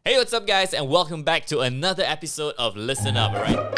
Hey, what's up, guys, and welcome back to another episode of Listen Up, alright?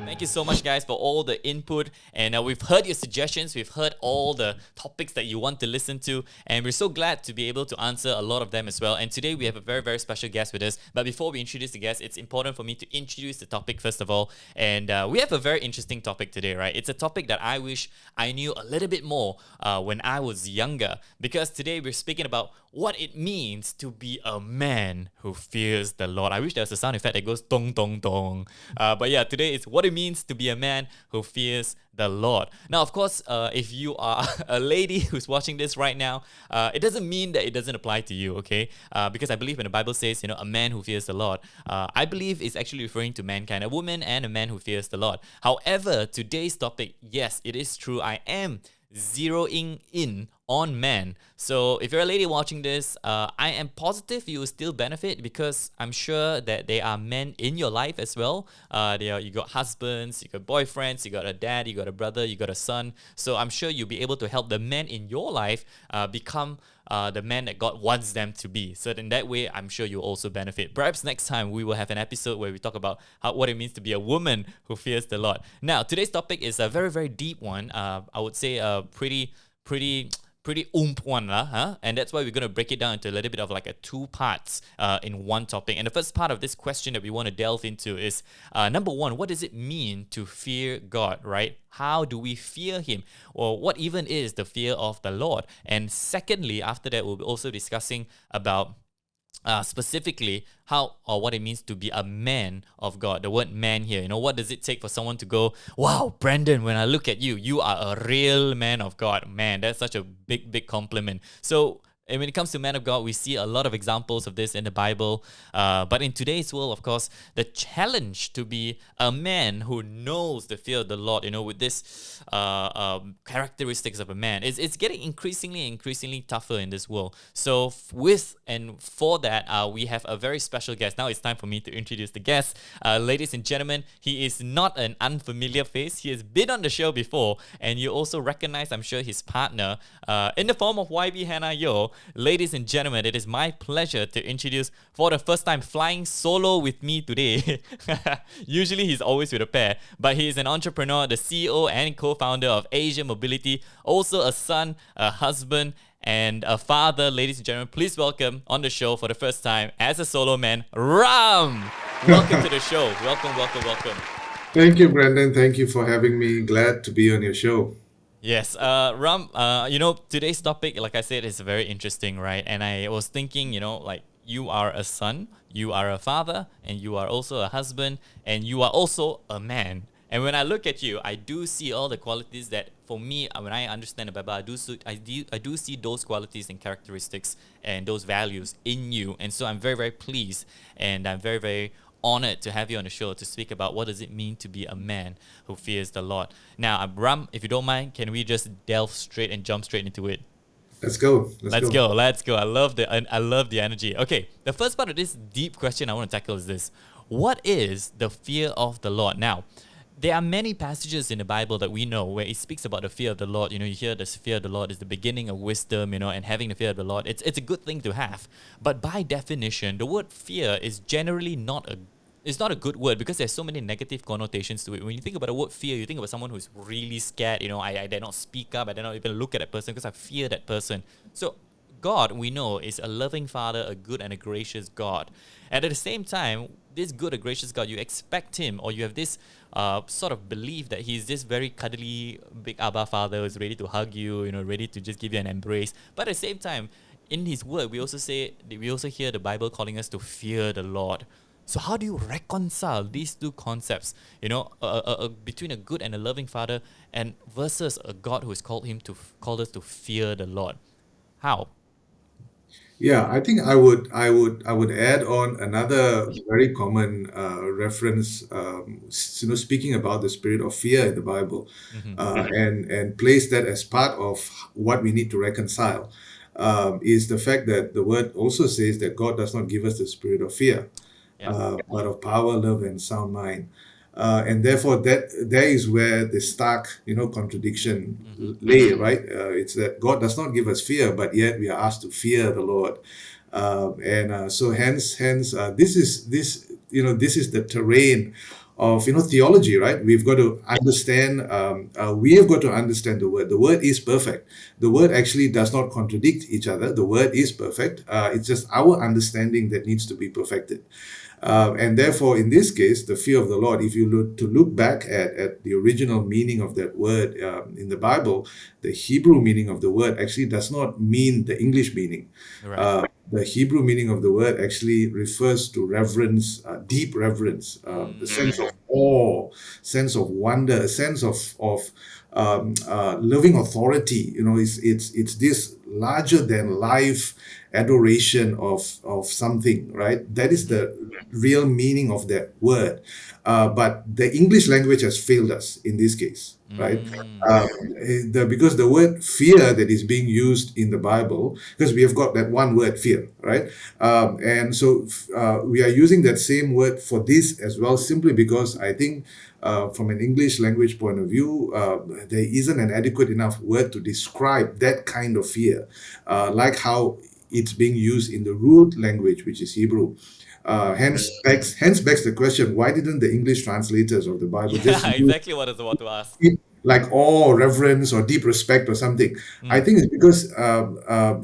Thank you so much, guys, for all the input. And we've heard your suggestions. We've heard all the topics that you want to listen to. And we're so glad to be able to answer a lot of them as well. And today we have a very, very special guest with us. But before we introduce the guest, it's important for me to introduce the topic first of all. And we have a very interesting topic today, right? It's a topic that I wish I knew a little bit more when I was younger. Because today we're speaking about what it means to be a man who fears the Lord. I wish there was a sound effect that goes dong dong dong. But yeah, today it's what it means to be a man who fears the Lord. Now, of course, if you are a lady who's watching this right now, it doesn't mean that it doesn't apply to you, okay? Because I believe when the Bible says, a man who fears the Lord, I believe it's actually referring to mankind, a woman and a man who fears the Lord. However, today's topic, yes, it is true. I am zeroing in on men. So if you're a lady watching this, I am positive you will still benefit because I'm sure that there are men in your life as well. You got husbands, you got boyfriends, you got a dad, you got a brother, you got a son. So I'm sure you'll be able to help the men in your life become the man that God wants them to be. So in that way, I'm sure you'll also benefit. Perhaps next time we will have an episode where we talk about what it means to be a woman who fears the Lord. Now, today's topic is a very, very deep one. I would say a pretty one lah, huh? And that's why we're going to break it down into a little bit of like a two parts in one topic. And the first part of this question that we want to delve into is number one, what does it mean to fear God, right? How do we fear Him? Or what even is the fear of the Lord? And secondly, after that, we'll be also discussing about specifically how or what it means to be a man of God. The word man here, what does it take for someone to go, wow, Brandon, when I look at you, you are a real man of God. Man, that's such a big compliment. So and when it comes to man of God, we see a lot of examples of this in the Bible. But in today's world, of course, the challenge to be a man who knows the fear of the Lord, with this characteristics of a man, it's getting increasingly tougher in this world. So for that, we have a very special guest. Now it's time for me to introduce the guest. Ladies and gentlemen, he is not an unfamiliar face. He has been on the show before, and you also recognize, I'm sure, his partner in the form of YB Hannah Yo. Ladies and gentlemen, it is my pleasure to introduce for the first time flying solo with me today. Usually he's always with a pair, but he is an entrepreneur, the CEO and co-founder of Asia Mobility, also a son, a husband, and a father. Ladies and gentlemen, please welcome on the show for the first time as a solo man, Ram. Welcome to the show. Welcome. Thank you, Brandon. Thank you for having me. Glad to be on your show. Yes, Ram, today's topic, like I said, is very interesting, right? And I was thinking, like you are a son, you are a father, and you are also a husband, and you are also a man. And when I look at you, I do see all the qualities that, for me, when I understand the Bible, I do see those qualities and characteristics and those values in you. And so I'm very, very pleased, and I'm very, very honored to have you on the show to speak about what does it mean to be a man who fears the Lord. Now, Ram, if you don't mind, can we just delve straight and jump straight into it? Let's go. Let's go. I love the energy. Okay, the first part of this deep question I want to tackle is this: what is the fear of the Lord? Now, there are many passages in the Bible that we know where it speaks about the fear of the Lord. You hear the fear of the Lord is the beginning of wisdom, and having the fear of the Lord, it's a good thing to have. But by definition, the word fear is generally not a good word because there's so many negative connotations to it. When you think about the word fear, you think about someone who's really scared. I dare not speak up. I dare not even look at that person because I fear that person. So God, we know, is a loving Father, a good and a gracious God. And at the same time, this good and gracious God, you expect Him, or you have this sort of belief that He's this very cuddly, big Abba Father who's ready to hug you, ready to just give you an embrace. But at the same time, in His Word, we also hear the Bible calling us to fear the Lord. So how do you reconcile these two concepts, between a good and a loving Father and versus a God who has called us to fear the Lord? How? Yeah, I think I would add on another very common reference, speaking about the spirit of fear in the Bible, Mm-hmm. and place that as part of what we need to reconcile, is the fact that the word also says that God does not give us the spirit of fear, Yeah. but of power, love, and sound mind. And therefore that there is where the stark, contradiction Mm-hmm. lay, right? It's that God does not give us fear, but yet we are asked to fear the Lord. And so hence this is the terrain of theology, right? We've got to understand. We have got to understand the word. The word is perfect. The word actually does not contradict each other. The word is perfect. It's just our understanding that needs to be perfected. And therefore, in this case, the fear of the Lord, if you look back at the original meaning of that word in the Bible, the Hebrew meaning of the word actually does not mean the English meaning. Right. The Hebrew meaning of the word actually refers to reverence, deep reverence, the sense of awe, sense of wonder, a sense of loving authority. It's this larger than life adoration of something, right? That is the real meaning of that word. But the English language has failed us in this case, right? Mm. Because the word fear that is being used in the Bible, because we have got that one word fear, right? And so we are using that same word for this as well, simply because I think from an English language point of view, there isn't an adequate enough word to describe that kind of fear, like how it's being used in the root language, which is Hebrew. Hence begs the question: why didn't the English translators of the Bible just Yeah, use exactly what I was about to ask. like awe, reverence, or deep respect or something? I Mm. think it's because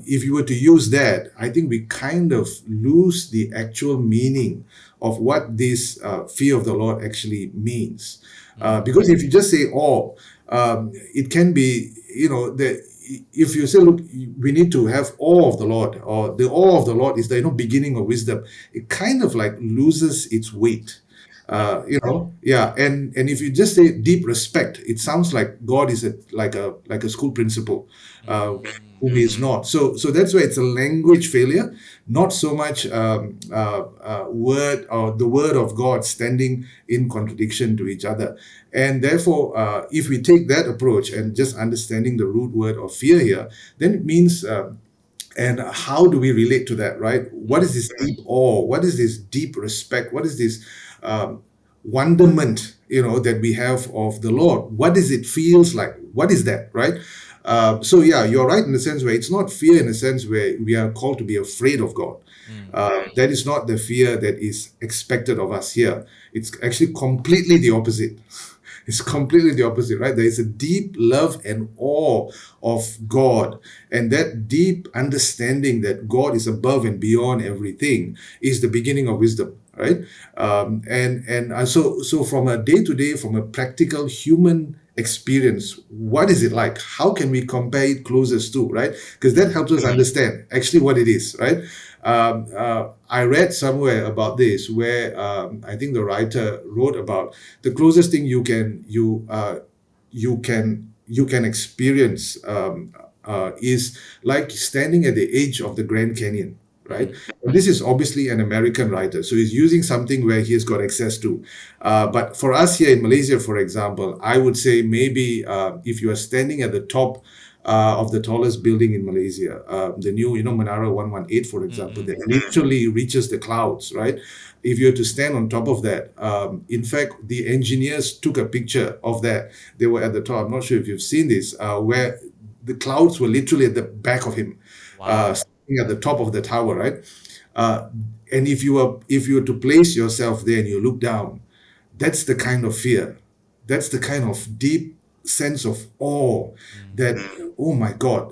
if you were to use that, I think we kind of lose the actual meaning of what this fear of the Lord actually means. Mm. Because if you just say awe, it can be, if you say, look, we need to have awe of the Lord, or the awe of the Lord is the beginning of wisdom, it kind of like loses its weight. Right. Yeah. And if you just say deep respect, it sounds like God is like a school principal, uh, Mm. whom he is not. So that's why it's a language failure, not so much word or the word of God standing in contradiction to each other. And therefore, if we take that approach and just understanding the root word of fear here, then it means. And how do we relate to that, right? What is Mm. this deep awe? What is this deep respect? What is this wonderment, that we have of the Lord? What does it feels like? What is that, right? So yeah, you're right in the sense where it's not fear in the sense where we are called to be afraid of God. Mm. That is not the fear that is expected of us here. It's actually completely the opposite. It's completely the opposite, right? There is a deep love and awe of God, and that deep understanding that God is above and beyond everything is the beginning of wisdom, right? So from a day to day, from a practical human experience, what is it like? How can we compare it closest to, right? Because that Mm. helps us understand actually what it is, right? I read somewhere about this where I think the writer wrote about the closest thing you can experience is like standing at the edge of the Grand Canyon, right? Mm. And this is obviously an American writer, so he's using something where he has got access to. But for us here in Malaysia, for example, I would say maybe if you are standing at the top of the tallest building in Malaysia, the new, Menara 118, for Mm. example, Mm. that literally reaches the clouds, right? If you were to stand on top of that, in fact, the engineers took a picture of that. They were at the top. I'm not sure if you've seen this, where the clouds were literally at the back of him, Wow. standing at the top of the tower, right? Uh, and if you were to place yourself there and you look down, that's the kind of fear, that's the kind of deep sense of awe Mm. that, oh my God,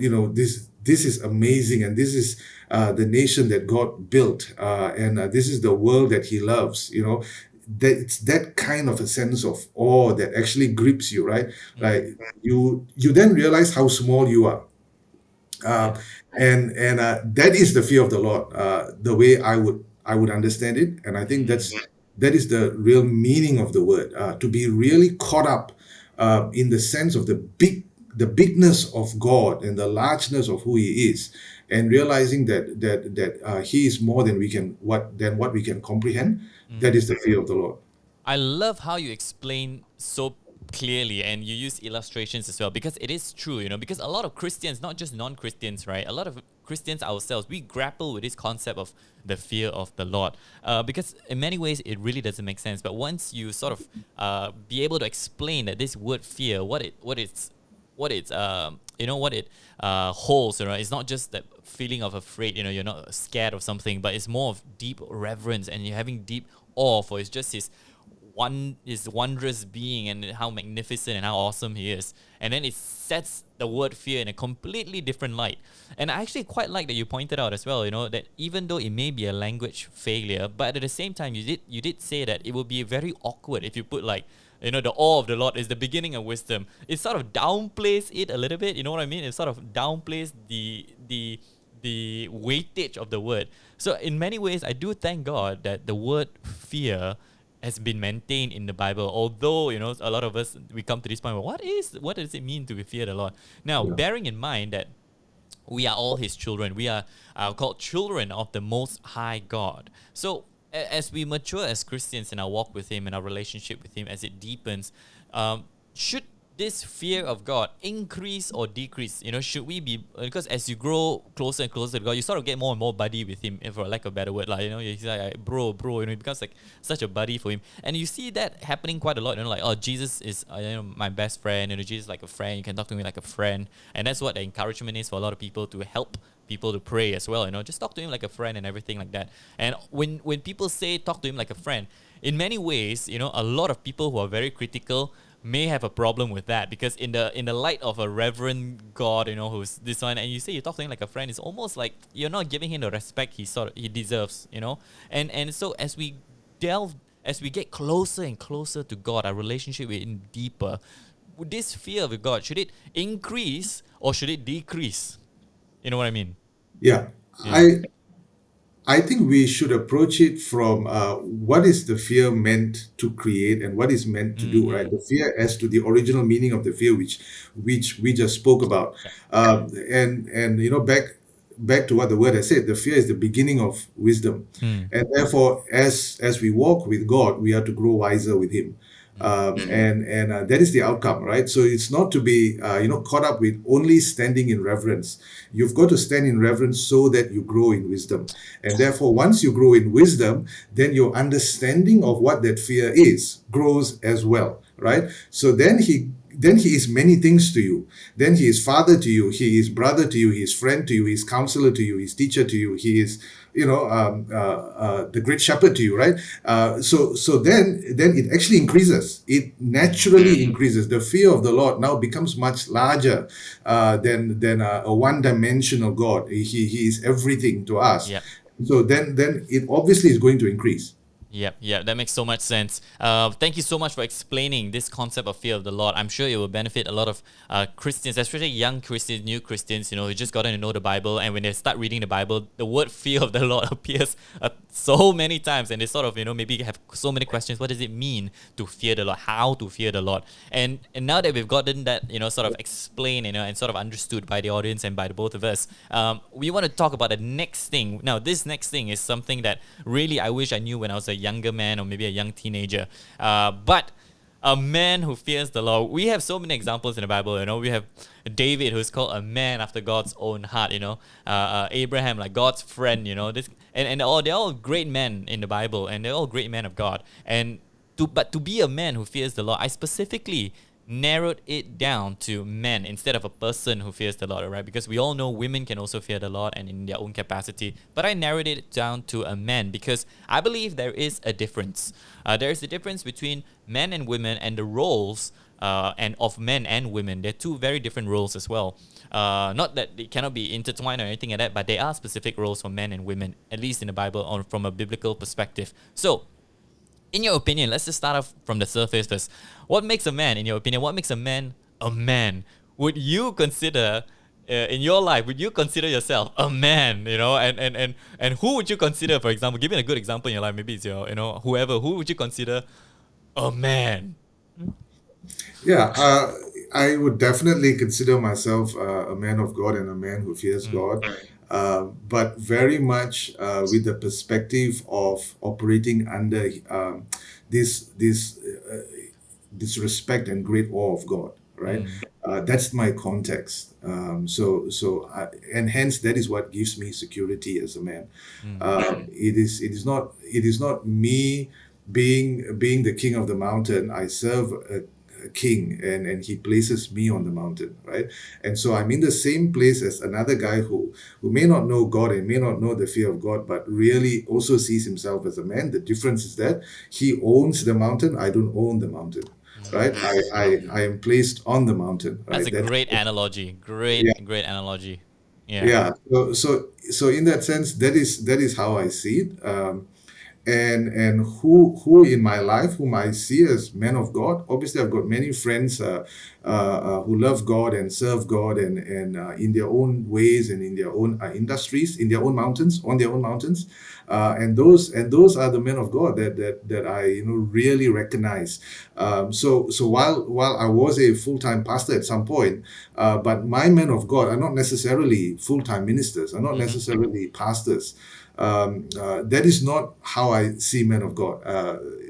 this is amazing, and this is the nation that God built, and this is the world that He loves. That it's that kind of a sense of awe that actually grips you, right? Mm. Like you then realize how small you are, Yeah. uh, and that is the fear of the Lord, the way I would understand it, and I think Mm. that is the real meaning of the word, to be really caught up in the sense of the bigness of God and the largeness of who He is, and realizing that He is more than what we can comprehend. That Mm. is the fear of the Lord. I love how you explain so clearly and you use illustrations as well because it is true, because a lot of Christians, not just non-Christians, right? A lot of Christians ourselves, we grapple with this concept of the fear of the Lord, because in many ways it really doesn't make sense. But once you sort of be able to explain that this word fear, what it's what it holds, right? It's not just that feeling of afraid, you're not scared of something, but it's more of deep reverence, and you're having deep awe for it's just his wondrous being and how magnificent and how awesome he is. And then it sets the word fear in a completely different light. And I actually quite like that you pointed out as well, that even though it may be a language failure, but at the same time you did say that it would be very awkward if you put like, the awe of the Lord is the beginning of wisdom. It sort of downplays it a little bit. You know what I mean? It sort of downplays the weightage of the word. So in many ways, I do thank God that the word fear has been maintained in the Bible. Although, a lot of us, we come to this point, what does it mean to fear the Lord? Now, Yeah. bearing in mind that we are all his children. We are called children of the Most High God. So as we mature as Christians in our walk with him and our relationship with him, as it deepens, should this fear of God increase or decrease? Should we be, because as you grow closer and closer to God, you sort of get more and more buddy with him, for lack of a better word, like, he's like, bro, it becomes like such a buddy for him. And you see that happening quite a lot, like, oh, Jesus is, my best friend, Jesus is like a friend, you can talk to me like a friend. And that's what the encouragement is for a lot of people, to help people to pray as well, just talk to him like a friend and everything like that. And when people say talk to him like a friend, in many ways, a lot of people who are very critical may have a problem with that, because in the light of a reverend God, who's this one, and you say you talk to him like a friend, it's almost like you're not giving him the respect he deserves, and so as we get closer and closer to God, our relationship with him deeper, would this fear of God, should it increase or should it decrease? You know what I mean? Yeah. Yeah. I think we should approach it from what is the fear meant to create and what is meant to do, right? Mm-hmm. The fear as to the original meaning of the fear, which we just spoke about, Yeah. and back to what the word has said. The fear is the beginning of wisdom, Mm. and therefore, as we walk with God, we are to grow wiser with Him. And that is the outcome, right? So it's not to be caught up with only standing in reverence. You've got to stand in reverence so that you grow in wisdom. And therefore, once you grow in wisdom, then your understanding of what that fear is grows as well, right? So then he is many things to you. Then he is father to you, he is brother to you, he is friend to you, he is counselor to you, he is teacher to you, he is the great shepherd to you, right? So then it actually increases. It naturally increases. The fear of the Lord now becomes much larger than a one-dimensional God. He is everything to us. Yep. So then it obviously is going to increase. Yeah, that makes so much sense. Thank you so much for explaining this concept of fear of the Lord. I'm sure it will benefit a lot of Christians, especially young Christians, new Christians, who just gotten to know the Bible. And when they start reading the Bible, the word fear of the Lord appears so many times. And they sort of, maybe have so many questions. What does it mean to fear the Lord? How to fear the Lord? And now that we've gotten that, sort of explained, and sort of understood by the audience and by the both of us, we want to talk about the next thing. Now, this next thing is something that really I wish I knew when I was a younger man or maybe a young teenager. But a man who fears the Lord. We have so many examples in the Bible. We have David, who's called a man after God's own heart. Abraham, like God's friend. This and they're all great men in the Bible, and they're all great men of God. But to be a man who fears the Lord, I specifically narrowed it down to men instead of a person who fears the Lord, right? Because we all know women can also fear the Lord and in their own capacity. But I narrowed it down to a man because I believe there is a difference. There is a difference between men and women and the roles and of men and women. They're two very different roles as well. Not that they cannot be intertwined or anything like that, but there are specific roles for men and women, at least in the Bible or from a biblical perspective. So, in your opinion, let's just start off from the surface first. What makes a man, in your opinion, what makes a man a man? Would you consider, in your life, would you consider yourself a man, and who would you consider, for example, give me a good example in your life, maybe it's your, who would you consider a man? Yeah, I would definitely consider myself a man of God and a man who fears God, but very much with the perspective of operating under this respect and great awe of God, right? That's my context. And hence that is what gives me security as a man. It is not me being the king of the mountain. I serve a king, and he places me on the mountain, right? And so I'm in the same place as another guy who may not know God and may not know the fear of God, but really also sees himself as a man. The difference is that he owns the mountain. I don't own the mountain, right? I am placed on the mountain, That's right? a great analogy. Yeah, Great analogy. Yeah. yeah. So in that sense, that is how I see it. And who in my life whom I see as men of God. Obviously, I've got many friends who love God and serve God, and in their own ways and in their own industries, in their own mountains, on their own mountains, and those are the men of God that I really recognize. So while I was a full-time pastor at some point, but my men of God are not necessarily full-time ministers, are not necessarily pastors. That is not how I see men of God.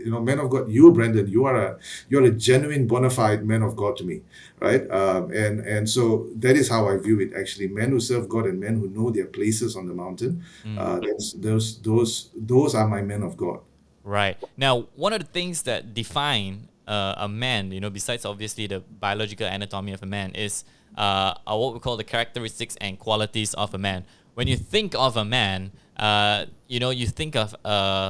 Men of God, you, Brandon, you're a genuine, bona fide man of God to me, right? And so that is how I view it. Actually, men who serve God and men who know their places on the mountain. Those are my men of God. Right. Now, one of the things that define a man, besides obviously the biological anatomy of a man, is what we call the characteristics and qualities of a man. When you think of a man, you think of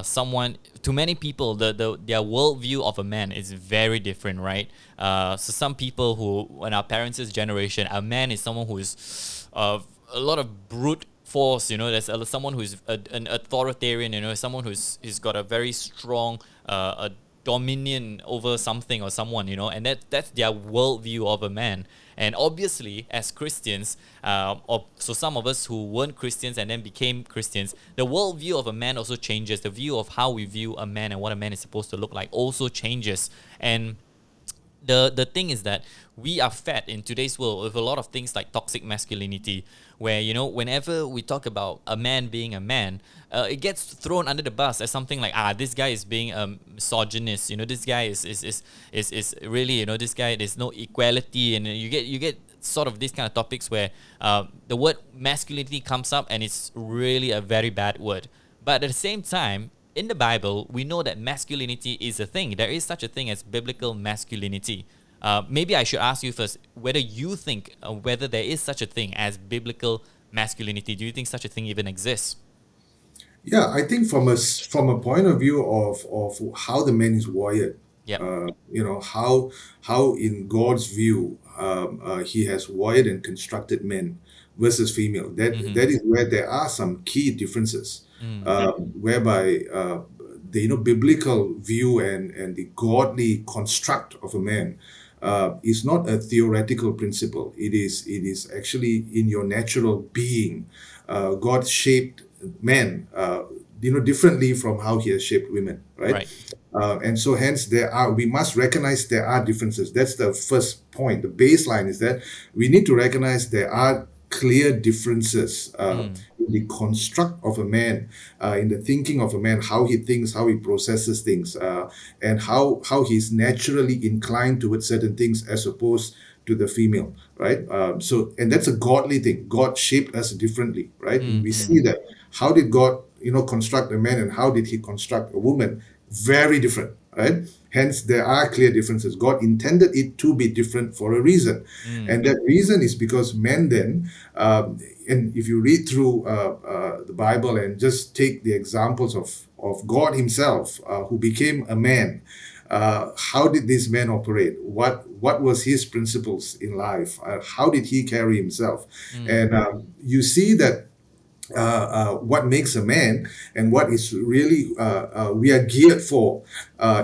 someone. To many people, their worldview of a man is very different, right? So some people who, in our parents' generation, a man is someone who is a lot of brute force. There's someone who's an authoritarian. Someone who's got a very strong a dominion over something or someone. And that's their worldview of a man. And obviously, as Christians, so some of us who weren't Christians and then became Christians, the worldview of a man also changes. The view of how we view a man and what a man is supposed to look like also changes. And the thing is that we are fed in today's world with a lot of things like toxic masculinity, where whenever we talk about a man being a man, it gets thrown under the bus as something like, this guy is being a misogynist. This guy is really, this guy, there's no equality, and you get sort of these kind of topics where the word masculinity comes up, and it's really a very bad word. But at the same time, in the Bible, we know that masculinity is a thing. There is such a thing as biblical masculinity. Maybe I should ask you first whether you think whether there is such a thing as biblical masculinity. Do you think such a thing even exists? Yeah, I think from a point of view of how the man is wired, Yep. how in God's view, he has wired and constructed men versus female. That is where there are some key differences, whereby the biblical view and the godly construct of a man is not a theoretical principle. It is actually in your natural being. God shaped men, differently from how he has shaped women, right? Right. And so hence we must recognize there are differences. That's the first point. The baseline is that we need to recognize there are clear differences in the construct of a man, in the thinking of a man, how he thinks, how he processes things, and how he's naturally inclined towards certain things as opposed to the female, right? And that's a godly thing. God shaped us differently, right? And we see that. How did God, construct a man, and how did he construct a woman? Very different, right? Hence, there are clear differences. God intended it to be different for a reason. And that reason is because men then, and if you read through the Bible and just take the examples of God himself, who became a man, how did this man operate? What was his principles in life? How did he carry himself? And you see that what makes a man and what is really we are geared for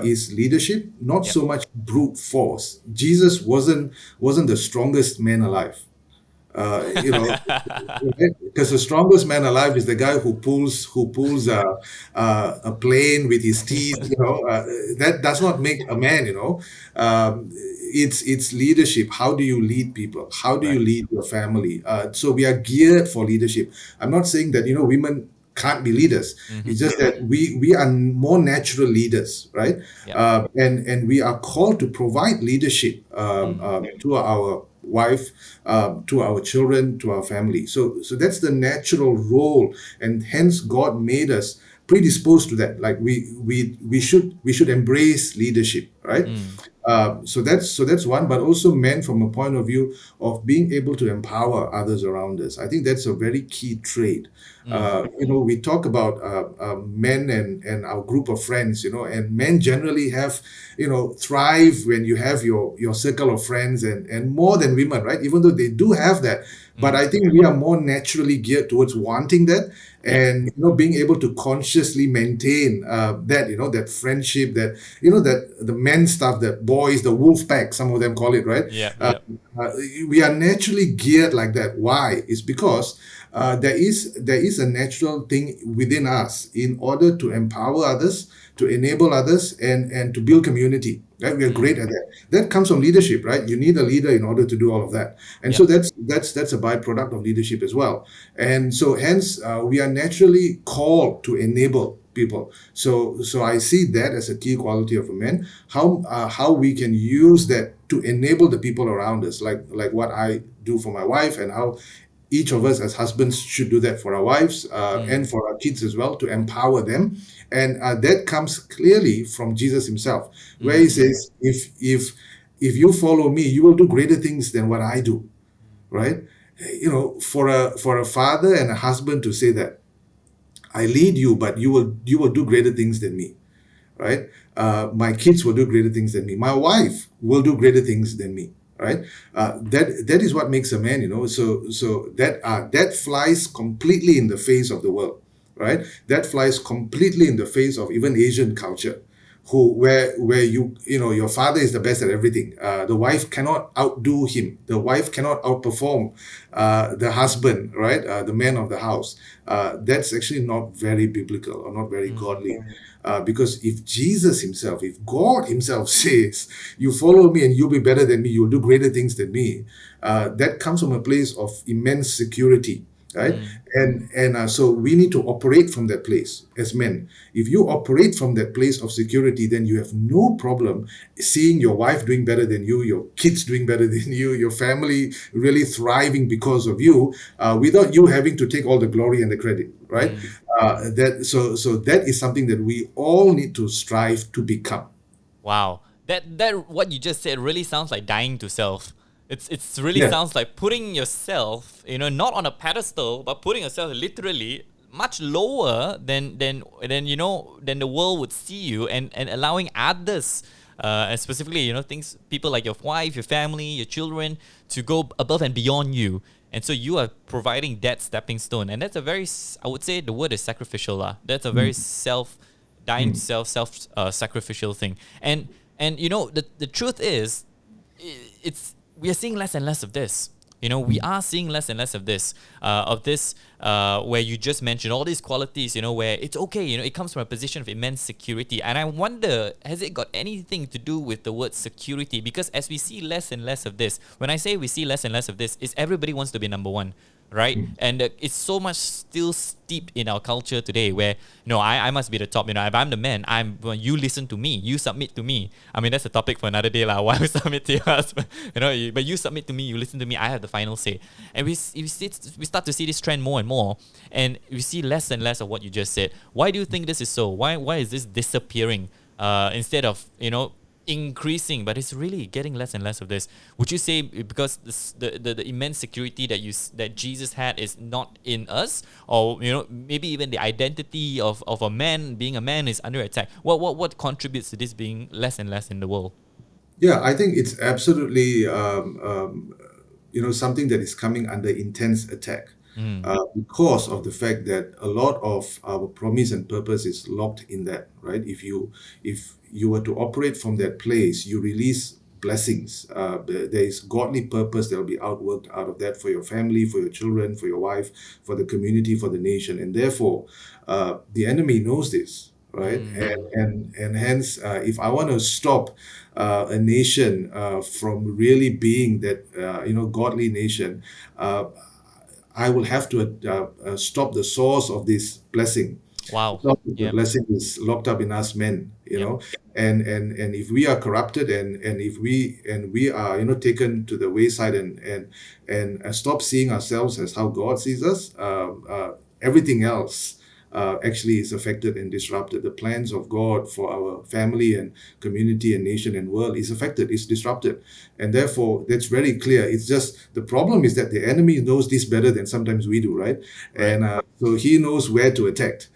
is leadership, not Yep. so much brute force. Jesus wasn't the strongest man alive. You know, because the strongest man alive is the guy who pulls a plane with his teeth. That does not make a man. It's leadership. How do you lead people? How do you Right. lead your family? So we are geared for leadership. I'm not saying that women can't be leaders. Mm-hmm. It's just that we are more natural leaders, right? Yep. And we are called to provide leadership to our wife, to our children, to our family. So that's the natural role, and hence God made us predisposed to that. Like we should embrace leadership, right? Mm. So that's one, but also men from a point of view of being able to empower others around us. I think that's a very key trait. Mm. We talk about men and our group of friends, and men generally have, thrive when you have your circle of friends and more than women, right? Even though they do have that, but I think we are more naturally geared towards wanting that, Yep. and being able to consciously maintain that, that friendship, that the men stuff, that boys, the wolf pack, some of them call it, right? Yep. uh, Yep. we are naturally geared like that. Why? It's because there is a natural thing within us in order to empower others, to enable others, and to build community. Right? We are Mm. great at that. That comes from leadership, right? You need a leader in order to do all of that, and so Yep. that's a byproduct of leadership as well. And so hence we are naturally called to enable people. So I see that as a key quality of a man. How we can use that to enable the people around us, like what I do for my wife, and how each of us as husbands should do that for our wives, Mm. and for our kids as well, to empower them. And that comes clearly from Jesus himself, where he Mm. says, if you follow me, you will do greater things than what I do, right? For a father and a husband to say that, I lead you, but you will do greater things than me, right? My kids will do greater things than me. My wife will do greater things than me, right? That is what makes a man, So that flies completely in the face of the world, right? That flies completely in the face of even Asian culture, where your father is the best at everything. The wife cannot outdo him. The wife cannot outperform the husband, right? The man of the house. That's actually not very biblical or not very Mm. godly. Because if Jesus himself, if God himself says, you follow me and you'll be better than me, you'll do greater things than me, that comes from a place of immense security, right? Mm. And so we need to operate from that place as men. If you operate from that place of security, then you have no problem seeing your wife doing better than you, your kids doing better than you, your family really thriving because of you, without you having to take all the glory and the credit, right? Mm. So that is something that we all need to strive to become. Wow. That what you just said really sounds like dying to self. It's really Yeah. sounds like putting yourself, not on a pedestal, but putting yourself literally much lower than the world would see you, and allowing others, and specifically, things, people like your wife, your family, your children, to go above and beyond you. And so you are providing that stepping stone, and that's a very, I would say the word is sacrificial lah. That's a very Mm, dying mm, self sacrificial thing. And the truth is, it's we are seeing less and less of this. We mm. are seeing less and less of this, where you just mentioned all these qualities, where it's okay, it comes from a position of immense security. And I wonder, has it got anything to do with the word security? Because as we see less and less of this, when I say we see less and less of this, is everybody wants to be number one, right? And it's so much still steeped in our culture today, where no, I must be the top. If I'm the man, well, you listen to me, you submit to me. I mean, that's a topic for another day, lah. Why we submit to your husband? But you submit to me, you listen to me. I have the final say. And we start to see this trend more and more, and we see less and less of what you just said. Why do you think this is so? Why is this disappearing? Instead of increasing, but it's really getting less and less of this. Would you say because the immense security that Jesus had is not in us, or maybe even the identity of a man, being a man, is under attack? What contributes to this being less and less in the world? Yeah, I think it's absolutely something that is coming under intense attack, Mm. because of the fact that a lot of our promise and purpose is locked in that, right? If you were to operate from that place, you release blessings. There is godly purpose that will be outworked out of that for your family, for your children, for your wife, for the community, for the nation, and therefore, the enemy knows this, right? And Mm. and and hence, if I want to stop a nation from really being that godly nation, uh, I will have to stop the source of this blessing. Wow. The Yep. blessing is locked up in us men, Yep. and if we are corrupted, and if we are taken to the wayside, and stop seeing ourselves as how God sees us, everything else actually is affected and disrupted. The plans of God for our family and community and nation and world is affected, is disrupted. And therefore, that's very clear. It's just the problem is that the enemy knows this better than sometimes we do, right? Right. And so he knows where to attack.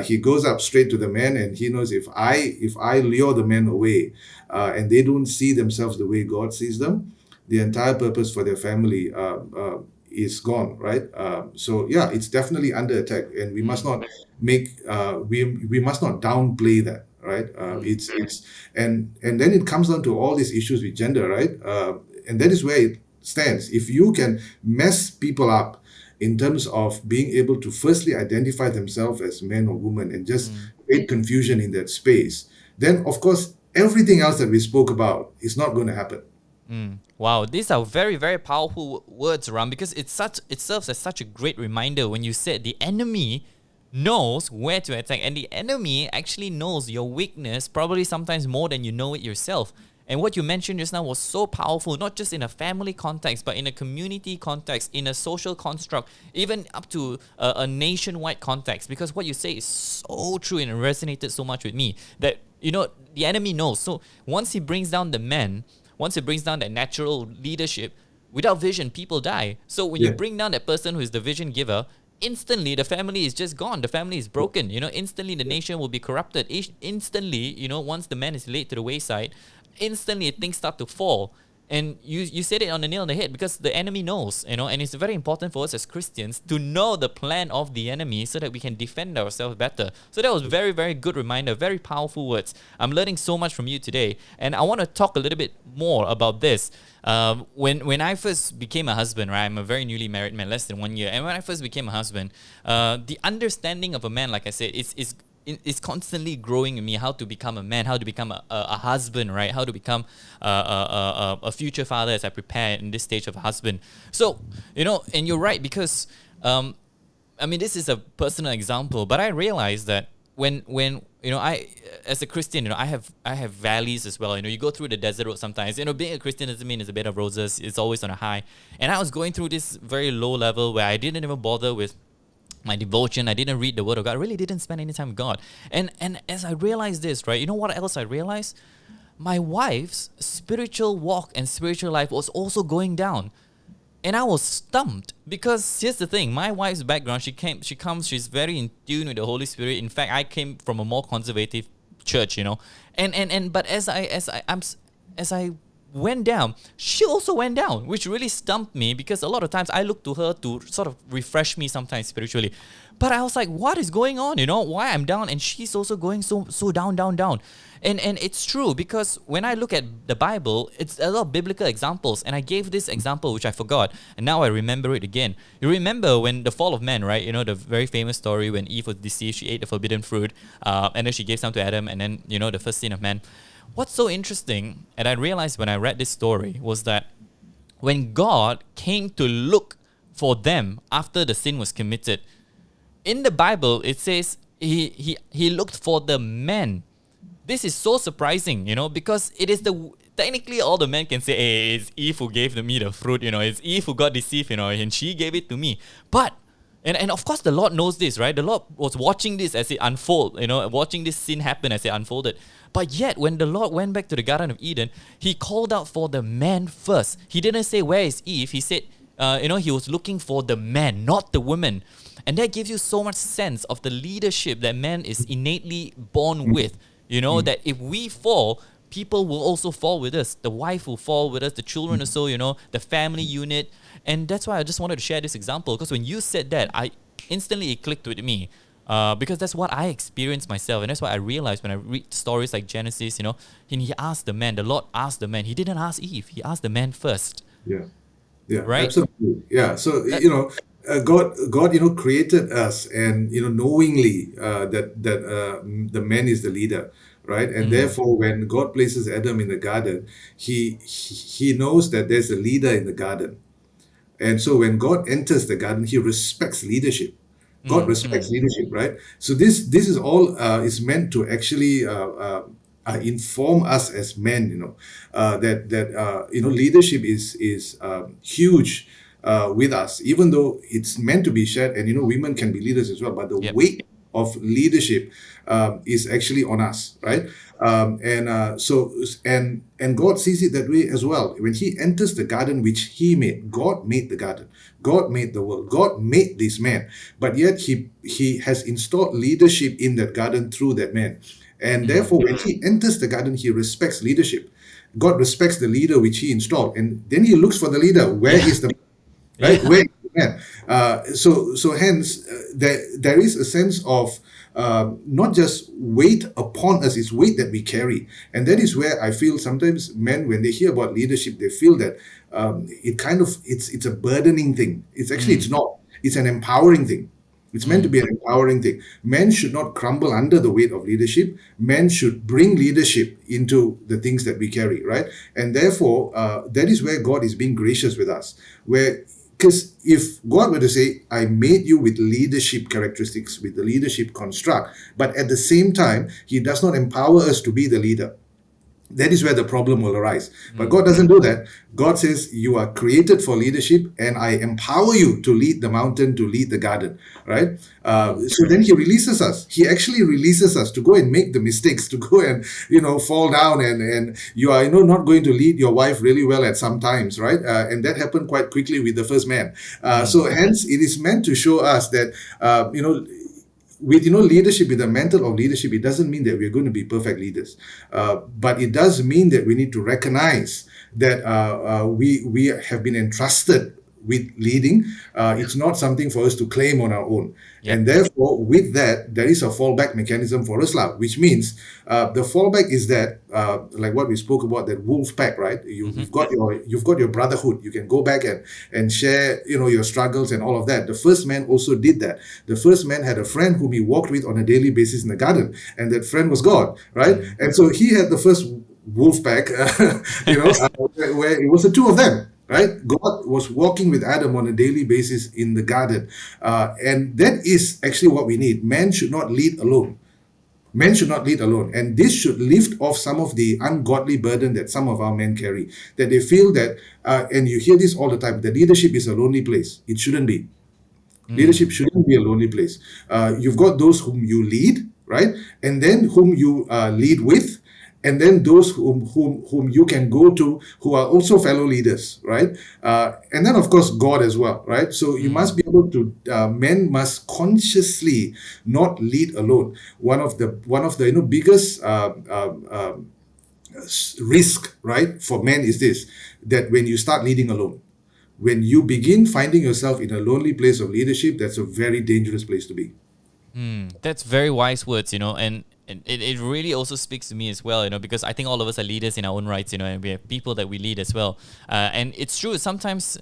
He goes up straight to the men, and he knows if I lure the men away, and they don't see themselves the way God sees them, the entire purpose for their family is gone, right? So yeah, it's definitely under attack, and we must not we must not downplay that, right? It's and then it comes down to all these issues with gender, right? And that is where it stands. If you can mess people up in terms of being able to firstly identify themselves as men or women and just create confusion in that space, then of course everything else that we spoke about is not going to happen. Wow, these are very, very powerful words, Ram, because it serves as such a great reminder when you said the enemy knows where to attack, and the enemy actually knows your weakness probably sometimes more than you know it yourself. And what you mentioned just now was so powerful, not just in a family context, but in a community context, in a social construct, even up to a nationwide context. Because what you say is so true and it resonated so much with me that, the enemy knows. So once he brings down the men, once it brings down that natural leadership, without vision, people die. So when you bring down that person who is the vision giver, instantly the family is just gone. The family is broken. Instantly the nation will be corrupted. Instantly, once the man is laid to the wayside, instantly things start to fall. And you said it on the nail on the head, because the enemy knows, and it's very important for us as Christians to know the plan of the enemy so that we can defend ourselves better. So that was very, very good reminder, very powerful words. I'm learning so much from you today, and I want to talk a little bit more about this. When I first became a husband, right, I'm a very newly married man, less than 1 year, and when I first became a husband, the understanding of a man, like I said, is constantly growing in me, how to become a man, how to become a husband, right? How to become a future father as I prepare in this stage of a husband. So, and you're right, because, this is a personal example, but I realized that when I, as a Christian, I have valleys as well. You go through the desert road sometimes. Being a Christian doesn't mean it's a bed of roses. It's always on a high. And I was going through this very low level where I didn't even bother with my devotion. I didn't read the word of God. I really didn't spend any time with God. And as I realized this, right, you know what else I realized? My wife's spiritual walk and spiritual life was also going down. And I was stumped, because here's the thing: my wife's background, she's very in tune with the Holy Spirit. In fact, I came from a more conservative church, but as I went down, she also went down, which really stumped me, because a lot of times I look to her to sort of refresh me sometimes spiritually. But I was like, what is going on? Why I'm down and she's also going so down. And it's true, because when I look at the Bible, it's a lot of biblical examples. And I gave this example, which I forgot, and now I remember it again. You remember when the fall of man, right? The very famous story when Eve was deceived, she ate the forbidden fruit, and then she gave some to Adam, and then, the first sin of man. What's so interesting, and I realized when I read this story, was that when God came to look for them after the sin was committed, in the Bible it says he looked for the men. This is so surprising, because it is technically all the men can say, hey, it's Eve who gave me the fruit, it's Eve who got deceived, and she gave it to me. But And of course the Lord knows this, right? The Lord was watching this as it unfolded, watching this sin happen as it unfolded. But yet, when the Lord went back to the Garden of Eden, He called out for the man first. He didn't say, where is Eve? He said, He was looking for the man, not the woman. And that gives you so much sense of the leadership that man is innately born with. That if we fall, people will also fall with us. The wife will fall with us, the children also, the family unit. And that's why I just wanted to share this example, because when you said that, it clicked with me. Because that's what I experienced myself. And that's what I realized when I read stories like Genesis, and He asked the man, the Lord asked the man. He didn't ask Eve, He asked the man first. Yeah. Yeah, right? absolutely. Yeah. So, God, created us, and, knowingly that the man is the leader, right? And therefore, when God places Adam in the garden, he knows that there's a leader in the garden. And so when God enters the garden, he respects leadership. God respects leadership, right? So this is all is meant to actually inform us as men, that leadership is huge with us, even though it's meant to be shared, and women can be leaders as well, but the Yep. weight of leadership is actually on us, right? And God sees it that way as well. When He enters the garden which He made, God made the garden, God made the world, God made this man, but yet He has installed leadership in that garden through that man, and therefore when He enters the garden, He respects leadership. God respects the leader which He installed, and then He looks for the leader. Where Yeah. is the right? Yeah. Where is the man? So hence there is a sense of not just weight upon us, it's weight that we carry. And that is where I feel sometimes men, when they hear about leadership, they feel that it's a burdening thing. It's not. It's an empowering thing. It's meant to be an empowering thing. Men should not crumble under the weight of leadership. Men should bring leadership into the things that we carry, right? And therefore, that is where God is being gracious with us. Because if God were to say, I made you with leadership characteristics, with the leadership construct, but at the same time, He does not empower us to be the leader, that is where the problem will arise. But God doesn't do that. God says, you are created for leadership, and I empower you to lead the mountain, to lead the garden, right? So then He releases us. He actually releases us to go and make the mistakes, to go and, fall down, and you are, not going to lead your wife really well at some times, right? And that happened quite quickly with the first man. So hence, it is meant to show us that, with leadership, with the mantle of leadership, it doesn't mean that we're going to be perfect leaders, but it does mean that we need to recognize that we have been entrusted with leading. It's not something for us to claim on our own. Yep. And therefore, with that, there is a fallback mechanism for us, which means the fallback is that, like what we spoke about, that wolf pack, right? You've got your brotherhood. You can go back and share, your struggles and all of that. The first man also did that. The first man had a friend whom he walked with on a daily basis in the garden, and that friend was God, right? And so he had the first wolf pack, where it was the two of them. Right? God was walking with Adam on a daily basis in the garden. And that is actually what we need. Men should not lead alone. Men should not lead alone. And this should lift off some of the ungodly burden that some of our men carry. That they feel that, and you hear this all the time, that leadership is a lonely place. It shouldn't be. Leadership shouldn't be a lonely place. You've got those whom you lead, right? And then whom you lead with, and then those whom you can go to who are also fellow leaders, right? And then of course God as well, right? So you must be able to. Men must consciously not lead alone. One of the biggest risk, right, for men is this: that when you start leading alone, when you begin finding yourself in a lonely place of leadership, that's a very dangerous place to be. That's very wise words, and it really also speaks to me as well, because I think all of us are leaders in our own rights, and we have people that we lead as well. And it's true, sometimes,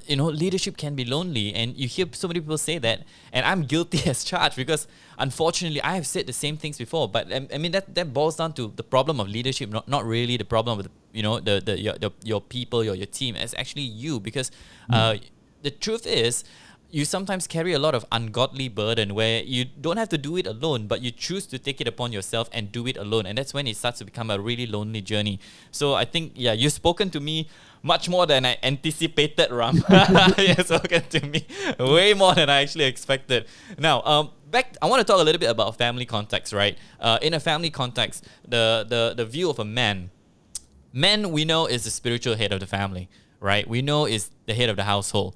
leadership can be lonely, and you hear so many people say that, and I'm guilty as charged, because unfortunately I have said the same things before, but I mean, that boils down to the problem of leadership, not really the problem with, your people, your team. It's actually you, because the truth is, you sometimes carry a lot of ungodly burden where you don't have to do it alone, but you choose to take it upon yourself and do it alone. And that's when it starts to become a really lonely journey. So I think, you've spoken to me much more than I anticipated, Ram. You've spoken to me way more than I actually expected. Now, I want to talk a little bit about family context, right? In a family context, the view of a man, we know is the spiritual head of the family, right? We know is the head of the household.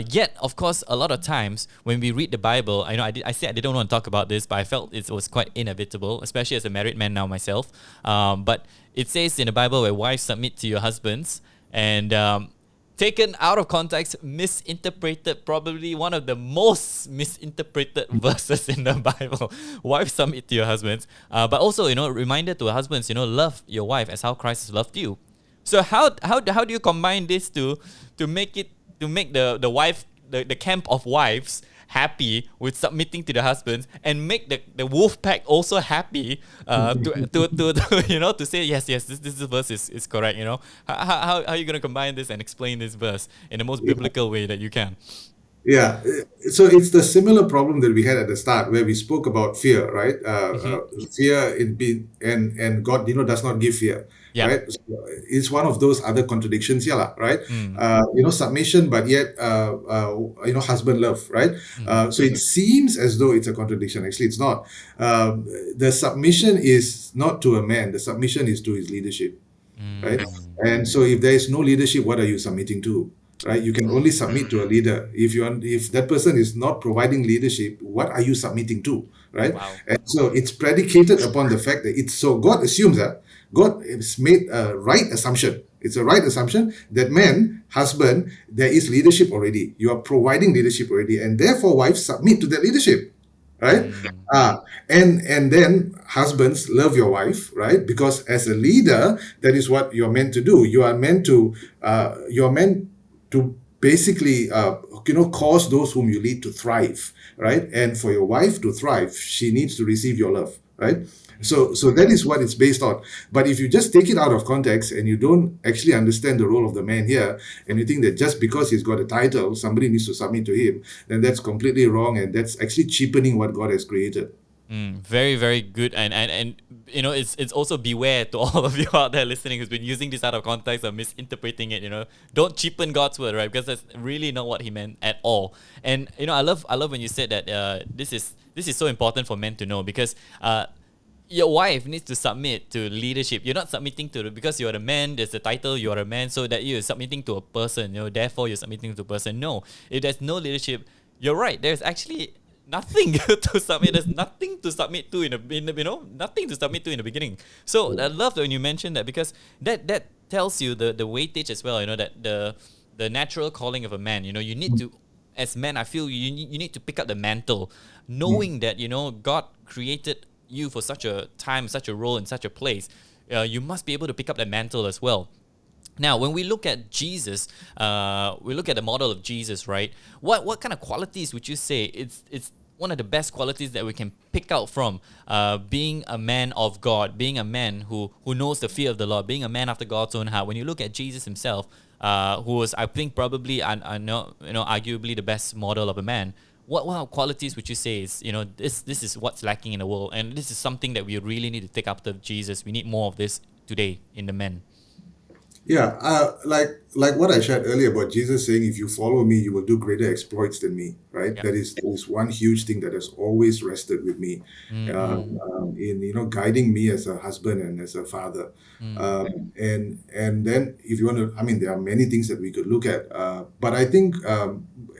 Yet, of course, a lot of times when we read the Bible, I said I didn't want to talk about this, but I felt it was quite inevitable, especially as a married man now myself. But it says in the Bible where wives submit to your husbands, and taken out of context, misinterpreted, probably one of the most misinterpreted verses in the Bible. Wives submit to your husbands, but also, reminder to husbands, love your wife as how Christ has loved you. So how do you combine this to make the wife, the camp of wives, happy with submitting to the husbands and make the wolf pack also happy to say yes, this verse is correct. How are you going to combine this and explain this verse in the most biblical way that you can? Yeah, so it's the similar problem that we had at the start, where we spoke about fear, right? Fear in being and God, does not give fear, Yeah. right? So it's one of those other contradictions here, lah, right? Mm. Submission, but yet, husband love, right? So it seems as though it's a contradiction. Actually, it's not. The submission is not to a man. The submission is to his leadership, right? And so if there is no leadership, what are you submitting to? Right, you can only submit to a leader. If that person is not providing leadership, what are you submitting to? Right, Wow. and so it's predicated upon the fact that it's so. God assumes that God has made a right assumption. It's a right assumption that man, husband, there is leadership already. You are providing leadership already, and therefore, wives submit to that leadership. Right, and then husbands love your wife, right? Because as a leader, that is what you're meant to do. You are meant to basically cause those whom you lead to thrive, right? And for your wife to thrive, she needs to receive your love, right? So that is what it's based on. But if you just take it out of context and you don't actually understand the role of the man here, and you think that just because he's got a title, somebody needs to submit to him, then that's completely wrong, and that's actually cheapening what God has created. Very, very good, and it's also beware to all of you out there listening who's been using this out of context or misinterpreting it. Don't cheapen God's word, right? Because that's really not what He meant at all. And I love when you said that this is so important for men to know, because your wife needs to submit to leadership. You're not submitting because you're a man. There's a title. You're a man, so that you're submitting to a person. Therefore you're submitting to a person. No, if there's no leadership, you're right. There's actually nothing to submit. There's nothing to submit to nothing to submit to in the beginning. So I love that when you mentioned that, because that tells you the weightage as well. That the natural calling of a man. You need to, as men, I feel you need to pick up the mantle, knowing that God created you for such a time, such a role, in such a place. You must be able to pick up that mantle as well. Now, when we look at Jesus, we look at the model of Jesus, right? What kind of qualities would you say it's one of the best qualities that we can pick out from being a man of God, being a man who knows the fear of the Lord, being a man after God's own heart? When you look at Jesus himself, who was, I think, probably, arguably the best model of a man, what qualities would you say is, this is what's lacking in the world, and this is something that we really need to take after Jesus? We need more of this today in the men. Yeah, like what I shared earlier about Jesus saying, "If you follow me, you will do greater exploits than me." Right? Yep. That is one huge thing that has always rested with me, in guiding me as a husband and as a father. And then if you want to, there are many things that we could look at, but I think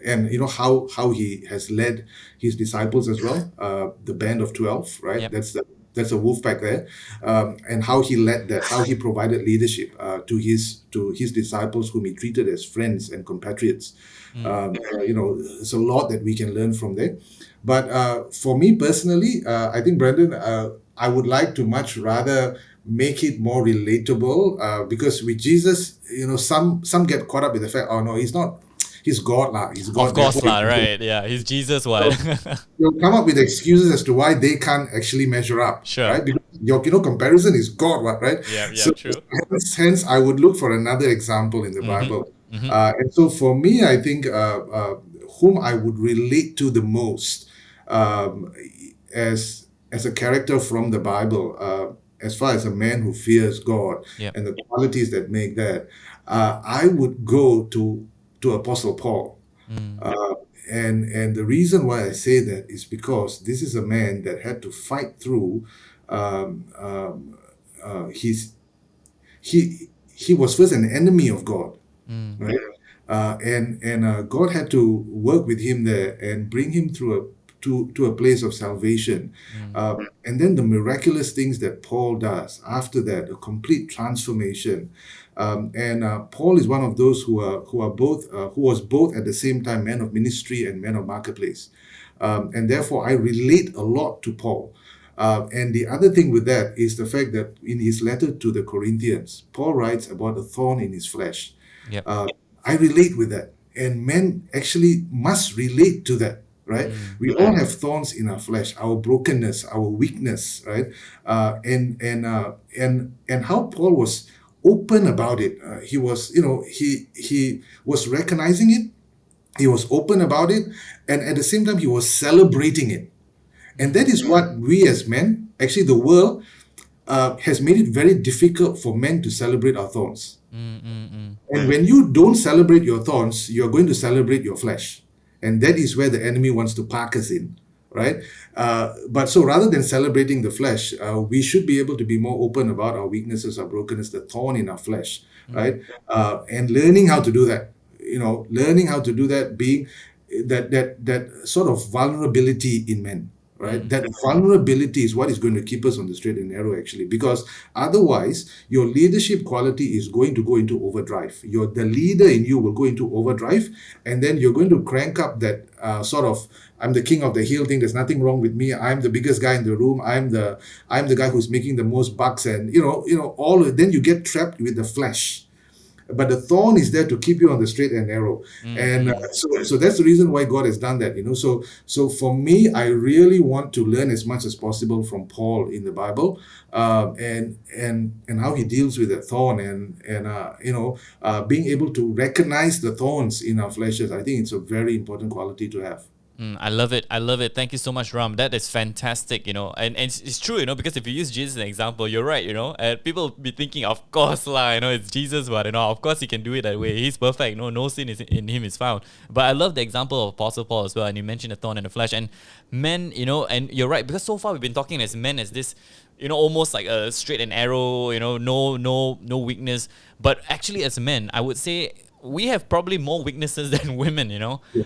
and how he has led his disciples as well, the band of 12, right? Yep. That's a wolf pack there, and how he led that, how he provided leadership to his disciples, whom he treated as friends and compatriots. There's a lot that we can learn from there. But for me personally, I think, Brandon, I would like to much rather make it more relatable, because with Jesus, some get caught up with the fact, oh no, he's not. He's God lah. He's God. Of course lah, right? Yeah, he's Jesus. What? You'll come up with excuses as to why they can't actually measure up. Sure. Right? Because your comparison is God, what, right? Yeah, so, true. Hence, I would look for another example in the Bible. And so for me, I think whom I would relate to the most as a character from the Bible, as far as a man who fears God, and the qualities that make that, I would go to Apostle Paul. And the reason why I say that is because this is a man that had to fight through he was first an enemy of God, right? And God had to work with him there and bring him through to a place of salvation. And then the miraculous things that Paul does after that, a complete transformation. And Paul is one of those who was both at the same time man of ministry and man of marketplace. And therefore I relate a lot to Paul. And the other thing with that is the fact that in his letter to the Corinthians, Paul writes about a thorn in his flesh. Yep. I relate with that. And men actually must relate to that. right? We all have thorns in our flesh, our brokenness, our weakness, right? And how Paul was open about it. He was, he was recognizing it. He was open about it, and at the same time, he was celebrating it. And that is what we as men, actually, the world has made it very difficult for men to celebrate our thorns. And when you don't celebrate your thorns, you're going to celebrate your flesh. And that is where the enemy wants to park us in, right? But so rather than celebrating the flesh, we should be able to be more open about our weaknesses, our brokenness, the thorn in our flesh, right? And learning how to do that, learning how to do that, being that sort of vulnerability in men. Right, that vulnerability is what is going to keep us on the straight and narrow, actually, because otherwise your leadership quality is going to go into overdrive. The leader in you will go into overdrive, and then you're going to crank up that sort of I'm the king of the hill thing. There's nothing wrong with me. I'm the biggest guy in the room. I'm the guy who's making the most bucks, and then you get trapped with the flesh. But the thorn is there to keep you on the straight and narrow. And so that's the reason why God has done that. So for me, I really want to learn as much as possible from Paul in the Bible, and how he deals with the thorn, and being able to recognize the thorns in our fleshes. I think it's a very important quality to have. I love it. I love it. Thank you so much, Ram. That is fantastic, and it's true, because if you use Jesus as an example, you're right, and people be thinking, of course, it's Jesus, but, of course he can do it that way. He's perfect. No sin is in him is found. But I love the example of Apostle Paul as well, and you mentioned the thorn in the flesh. And men, and you're right, because so far we've been talking as men as this, almost like a straight and arrow, no weakness. But actually as men, I would say, we have probably more weaknesses than women,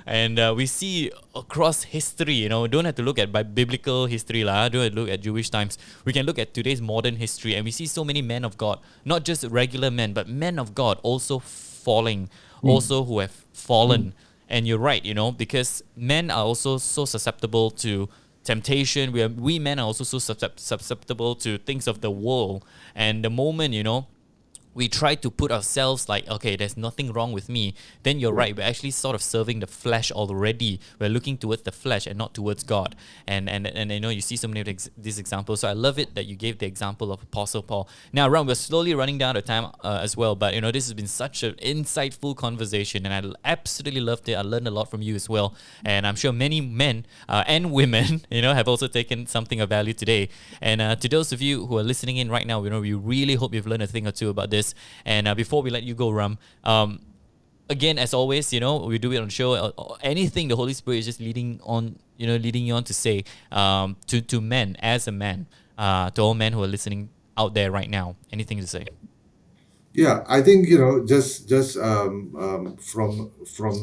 and we see across history, don't have to look at biblical history, don't have to look at Jewish times. We can look at today's modern history, and we see so many men of God, not just regular men, but men of God also falling, also who have fallen. And you're right, because men are also so susceptible to temptation. We men are also so susceptible to things of the world. And the moment, we try to put ourselves like, okay, there's nothing wrong with me, then you're right, we're actually sort of serving the flesh already. We're looking towards the flesh and not towards God. And you see so many of these examples. So I love it that you gave the example of Apostle Paul. Now, Ram, we're slowly running down the time as well, but this has been such an insightful conversation, and I absolutely loved it. I learned a lot from you as well, and I'm sure many men and women, have also taken something of value today. And to those of you who are listening in right now, we really hope you've learned a thing or two about this. And before we let you go, Ram, again, as always, we do it on the show. Anything the Holy Spirit is just leading you on to say to men, as a man, to all men who are listening out there right now. Anything to say? Yeah, I think just from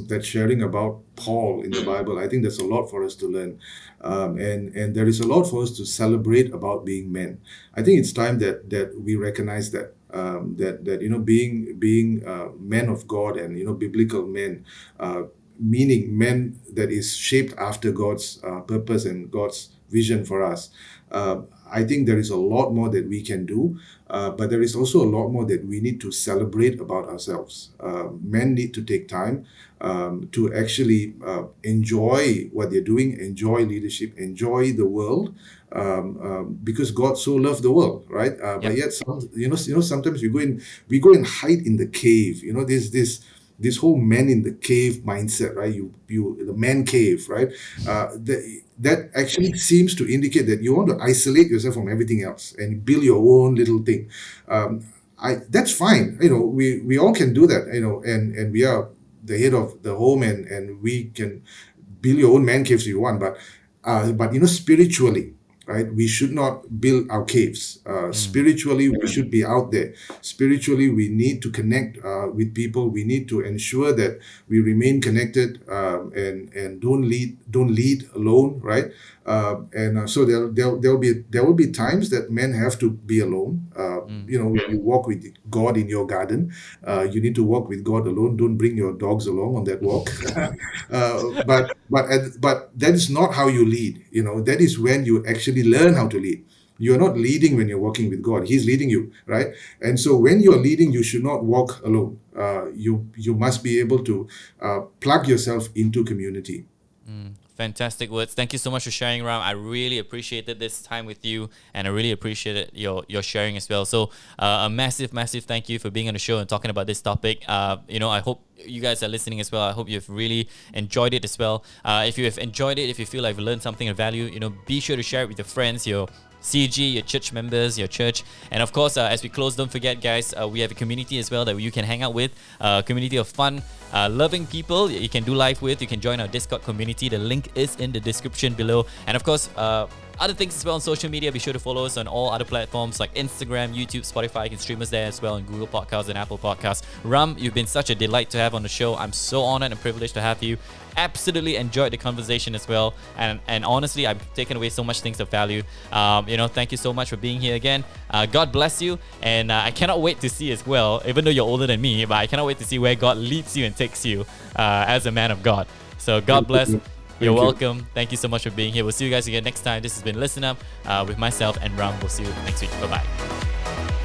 that sharing about Paul in the Bible, I think there's a lot for us to learn, and there is a lot for us to celebrate about being men. I think it's time that we recognize that being men of God and biblical men, meaning men that is shaped after God's purpose and God's vision for us. I think there is a lot more that we can do, but there is also a lot more that we need to celebrate about ourselves. Men need to take time to actually enjoy what they're doing, enjoy leadership, enjoy the world, because God so loved the world, right? But yet, sometimes we go and hide in the cave. There's this whole man in the cave mindset, right? The man cave, right? That actually seems to indicate that you want to isolate yourself from everything else and build your own little thing. That's fine. We all can do that. And we are the head of the home, and we can build your own man caves if you want. But spiritually, right? We should not build our caves. Spiritually, we should be out there. Spiritually, we need to connect with people. We need to ensure that we remain connected, and don't lead alone, right? So there will be times that men have to be alone. When you walk with God in your garden, you need to walk with God alone. Don't bring your dogs along on that walk. But that is not how you lead. That is when you actually learn how to lead. You're not leading when you're walking with God. He's leading you, right? And so when you're leading, you should not walk alone. You must be able to plug yourself into community. Fantastic words. Thank you so much for sharing, Ram. I really appreciated this time with you, and I really appreciated your sharing as well. So, a massive, massive thank you for being on the show and talking about this topic. I hope you guys are listening as well. I hope you've really enjoyed it as well. If you have enjoyed it, if you feel like you've learned something of value, be sure to share it with your friends, your CG, your church members, your church. And of course, as we close, don't forget, guys, we have a community as well that you can hang out with, a community of fun, loving people you can do life with. You can join our Discord community. The link is in the description below. And of course, other things as well on social media. Be sure to follow us on all other platforms like Instagram, YouTube, Spotify. You can stream us there as well, on Google Podcasts and Apple Podcasts. Ram, you've been such a delight to have on the show. I'm so honored and privileged to have you. Absolutely enjoyed the conversation as well, and honestly, I've taken away so much things of value. Thank you so much for being here again. God bless you, and I cannot wait to see as well, even though you're older than me, but I cannot wait to see where God leads you and takes you as a man of God. So God bless. You're welcome. Thank you so much for being here. We'll see you guys again next time. This has been Listen Up with myself and Ram. We'll see you next week. Bye bye.